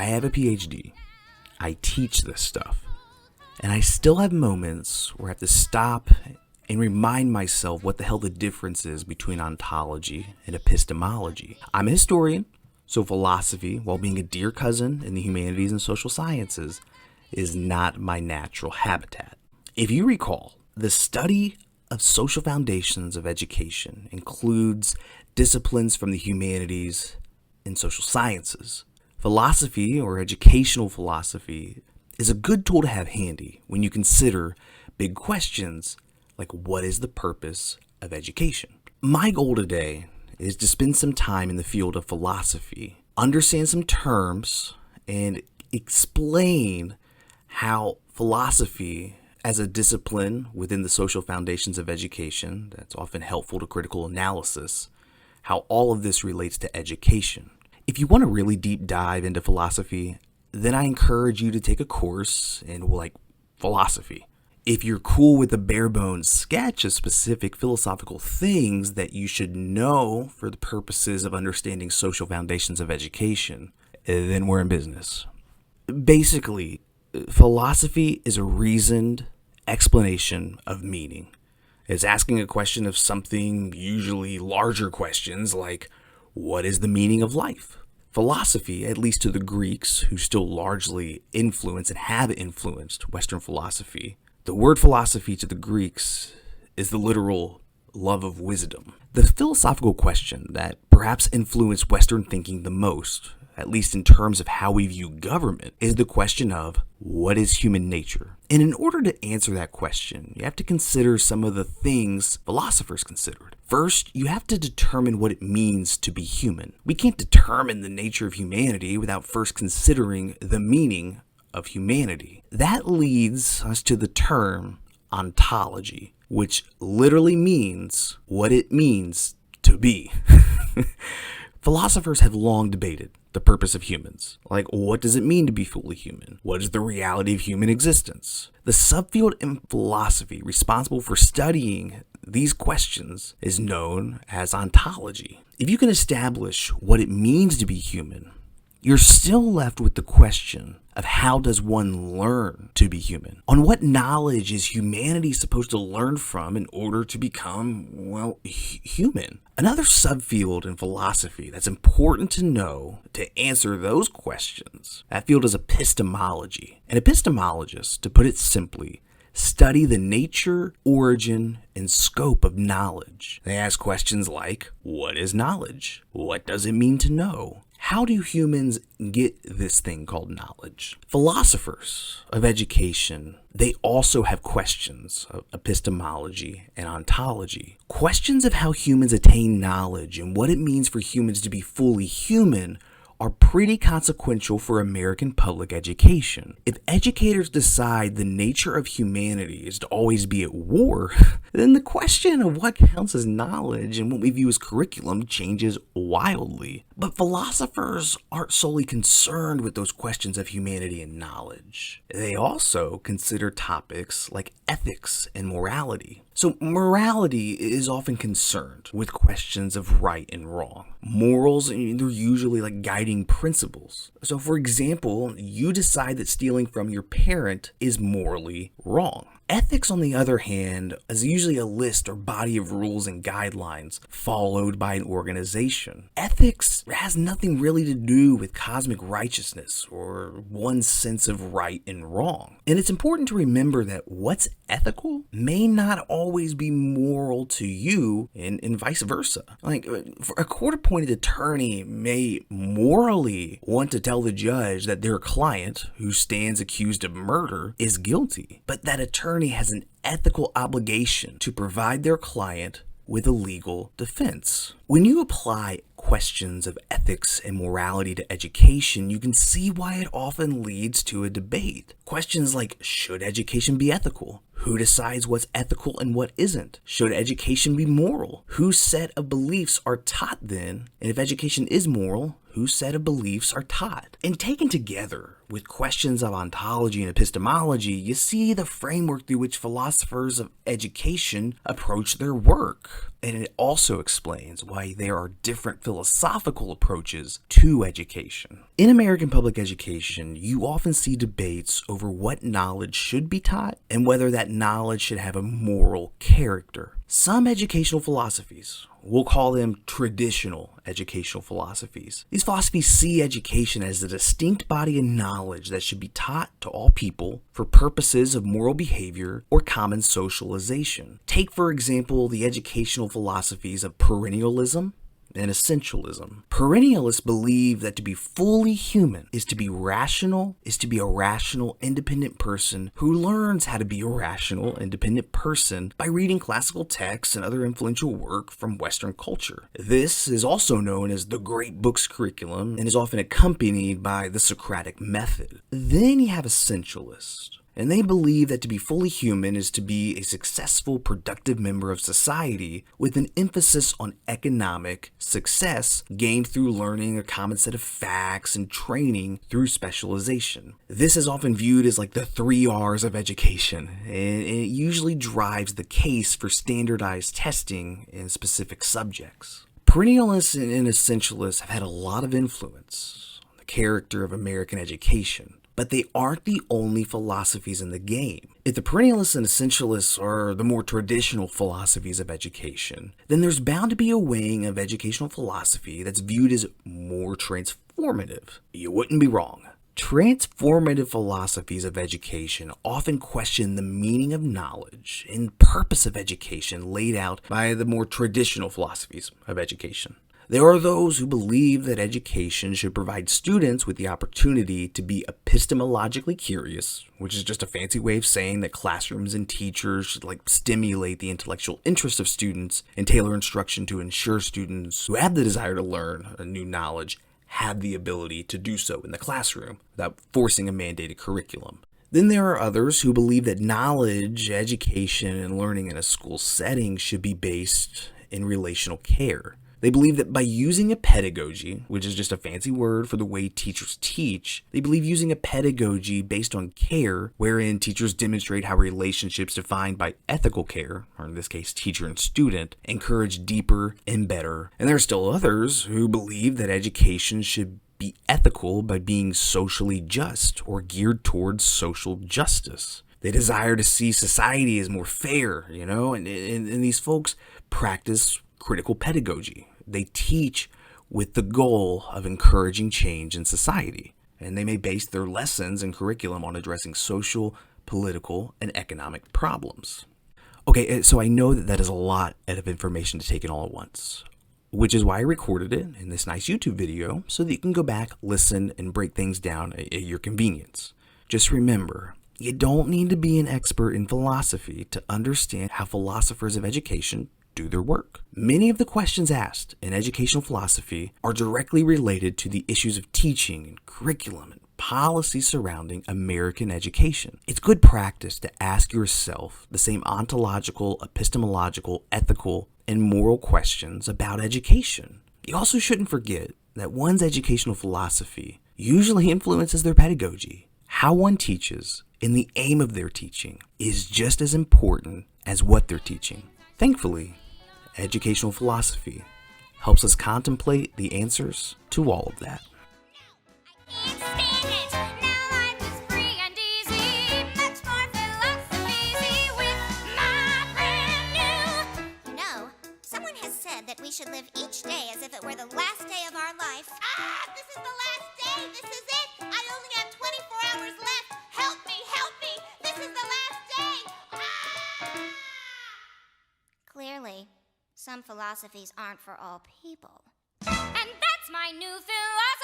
I have a PhD. I teach this stuff. And I still have moments where I have to stop and remind myself what the hell the difference is between ontology and epistemology. I'm a historian, so philosophy, while being a dear cousin in the humanities and social sciences, is not my natural habitat. If you recall, the study of social foundations of education includes disciplines from the humanities and social sciences. Philosophy, or educational philosophy, is a good tool to have handy when you consider big questions like what is the purpose of education. My goal today is to spend some time in the field of philosophy, understand some terms, and explain how philosophy as a discipline within the social foundations of education that's often helpful to critical analysis, how all of this relates to education. If you want a really deep dive into philosophy, then I encourage you to take a course in philosophy. If you're cool with a bare bones sketch of specific philosophical things that you should know for the purposes of understanding social foundations of education, then we're in business. Basically, philosophy is a reasoned explanation of meaning. It's asking a question of something, usually larger questions like, what is the meaning of life? Philosophy, at least to the Greeks, who still largely influence and have influenced Western philosophy, the word philosophy to the Greeks is the literal love of wisdom. The philosophical question that perhaps influenced Western thinking the most, at least in terms of how we view government, is the question of what is human nature? And in order to answer that question, you have to consider some of the things philosophers considered. First, you have to determine what it means to be human. We can't determine the nature of humanity without first considering the meaning of humanity. That leads us to the term ontology, which literally means what it means to be. Philosophers have long debated the purpose of humans. Like, what does it mean to be fully human? What is the reality of human existence? The subfield in philosophy responsible for studying these questions is known as ontology. If you can establish what it means to be human, you're still left with the question of how does one learn to be human? On what knowledge is humanity supposed to learn from in order to become, human? Another subfield in philosophy that's important to know to answer those questions, that field is epistemology. An epistemologist, to put it simply, study the nature, origin, and scope of knowledge. They ask questions like, what is knowledge? What does it mean to know? How do humans get this thing called knowledge? Philosophers of education, they also have questions of epistemology and ontology. Questions of how humans attain knowledge and what it means for humans to be fully human are pretty consequential for American public education. If educators decide the nature of humanity is to always be at war, then the question of what counts as knowledge and what we view as curriculum changes wildly. But philosophers aren't solely concerned with those questions of humanity and knowledge. They also consider topics like ethics and morality. So morality is often concerned with questions of right and wrong. Morals, they're usually like guiding principles. So for example, you decide that stealing from your parent is morally wrong. Ethics, on the other hand, is usually a list or body of rules and guidelines followed by an organization. Ethics has nothing really to do with cosmic righteousness or one's sense of right and wrong. And it's important to remember that what's ethical may not always be moral to you and vice versa. Like, a court-appointed attorney may morally want to tell the judge that their client, who stands accused of murder, is guilty, but that attorney has an ethical obligation to provide their client with a legal defense. When you apply questions of ethics and morality to education, you can see why it often leads to a debate. Questions like, should education be ethical? Who decides what's ethical and what isn't? Should education be moral? Whose set of beliefs are taught then? And if education is moral, whose set of beliefs are taught. And taken together with questions of ontology and epistemology, you see the framework through which philosophers of education approach their work. And it also explains why there are different philosophical approaches to education. In American public education, you often see debates over what knowledge should be taught and whether that knowledge should have a moral character. Some educational philosophies, we'll call them traditional educational philosophies. These philosophies see education as a distinct body of knowledge that should be taught to all people for purposes of moral behavior or common socialization. Take, for example, the educational philosophies of perennialism and essentialism. Perennialists believe that to be fully human is to be rational, is to be a rational, independent person who learns how to be a rational, independent person by reading classical texts and other influential work from Western culture. This is also known as the Great Books curriculum and is often accompanied by the Socratic method. Then you have essentialists. And they believe that to be fully human is to be a successful, productive member of society with an emphasis on economic success gained through learning a common set of facts and training through specialization. This is often viewed as like the 3 R's of education, and it usually drives the case for standardized testing in specific subjects. Perennialists and essentialists have had a lot of influence on the character of American education. But they aren't the only philosophies in the game. If the perennialists and essentialists are the more traditional philosophies of education, then there's bound to be a wing of educational philosophy that's viewed as more transformative. You wouldn't be wrong. Transformative philosophies of education often question the meaning of knowledge and purpose of education laid out by the more traditional philosophies of education. There are those who believe that education should provide students with the opportunity to be epistemologically curious, which is just a fancy way of saying that classrooms and teachers should stimulate the intellectual interest of students and tailor instruction to ensure students who have the desire to learn a new knowledge have the ability to do so in the classroom without forcing a mandated curriculum. Then there are others who believe that knowledge, education, and learning in a school setting should be based in relational care. They believe that by using a pedagogy, which is just a fancy word for the way teachers teach, they believe using a pedagogy based on care, wherein teachers demonstrate how relationships defined by ethical care, or in this case teacher and student, encourage deeper and better. And there are still others who believe that education should be ethical by being socially just or geared towards social justice. They desire to see society as more fair, and these folks practice critical pedagogy. They teach with the goal of encouraging change in society, and they may base their lessons and curriculum on addressing social, political, and economic problems. Okay, so I know that is a lot of information to take in all at once, which is why I recorded it in this nice YouTube video so that you can go back, listen, and break things down at your convenience. Just remember, you don't need to be an expert in philosophy to understand how philosophers of education do their work. Many of the questions asked in educational philosophy are directly related to the issues of teaching and curriculum and policy surrounding American education. It's good practice to ask yourself the same ontological, epistemological, ethical, and moral questions about education. You also shouldn't forget that one's educational philosophy usually influences their pedagogy. How one teaches and the aim of their teaching is just as important as what they're teaching. Thankfully, educational philosophy helps us contemplate the answers to all of that. Someone has said that we should live each day as if it were the last day of our life. This is the last day. This is it. I only have 24 hours left. Help me, help me. This is the last day. Clearly, some philosophies aren't for all people. And that's my new philosophy.